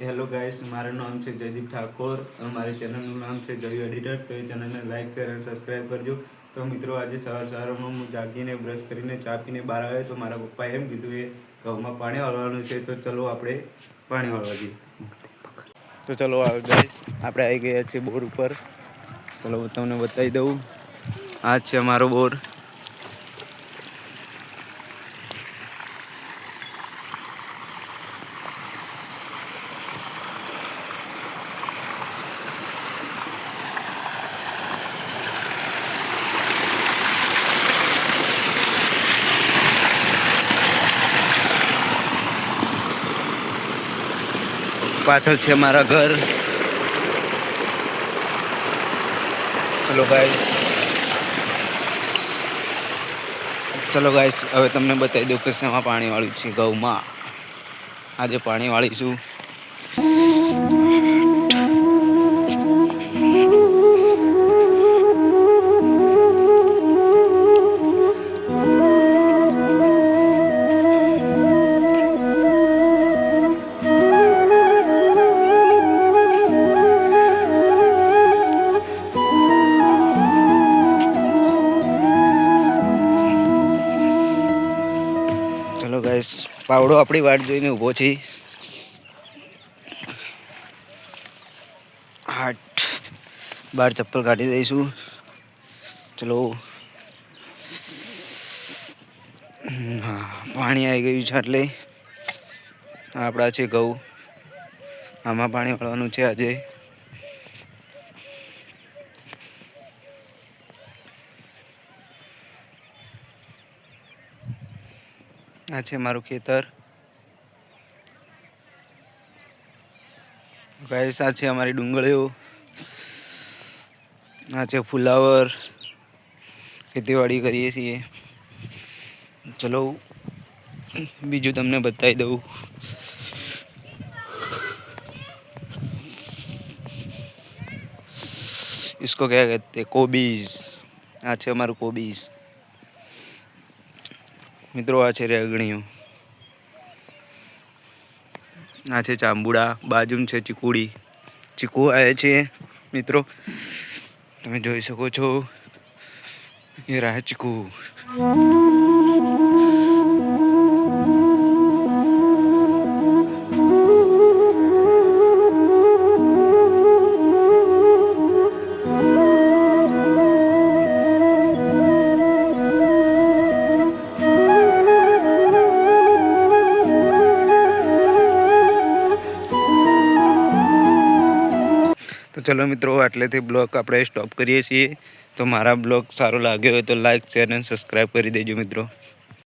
Hello guys, મારું નામ છે જયદીપ ઠાકોર. મારી ચેનલનું નામ છે જયુ એડિટર. તો એ ચેનલને લાઇક શેર અને સબસ્ક્રાઈબ કરજો. તો મિત્રો, આજે સવારમાં હું જાગીને બ્રશ કરીને ચા પીને બહાર આવ્યો તો મારા પપ્પાએ એમ કીધું એ ઘઉંમાં પાણી વાળવાનું છે. તો ચલો આપણે પાણી વાળવા જઈએ. તો ચલો ગાઈસ, આપણે આવી ગયા છીએ બોર ઉપર. ચલો તમને બતાવી દઉં. આ છે અમારો બોર. પાછળ છે મારા ઘર. ચલો ગાઈસ, હવે તમને બતાવી દઉં કે શેમાં પાણી વાળ્યું છે. ઘઉંમાં આજે પાણી વાળીશું. ચલો ગાઈસ, પાવડો આપણી વાટ જોઈને ઊભો છે. હાટ બહાર ચપ્પલ કાઢી દઈશું. ચલો, હા, પાણી આવી ગયું છે. એટલે આપણા છે ઘઉં, આમાં પાણી વાળવાનું છે આજે. આ છે મારું ખેતર. ગાઈસ, આ છે અમારી ડુંગળીઓ. આ છે ફુલાવર. ખેતીવાડી કરીએ છીએ. ચલો બીજું તમને બતાવી દઉં. इसको क्या कहते हैं? कोबीज. આ છે અમારું કોબીજ. મિત્રો, આ છે રેગણીઓ. આ છે ચાંબુડા. બાજુમાં છે ચીકુડી. ચીકુ આવે છે મિત્રો, તમે જોઈ શકો છો. એ રાહ ચીકુ. તો ચલો મિત્રો, આટલેથી બ્લોગ આપણે સ્ટોપ કરીએ છીએ. તો મારા બ્લોગ સારો લાગ્યો હોય તો લાઈક શેર અને સબસ્ક્રાઈબ કરી દેજો મિત્રો.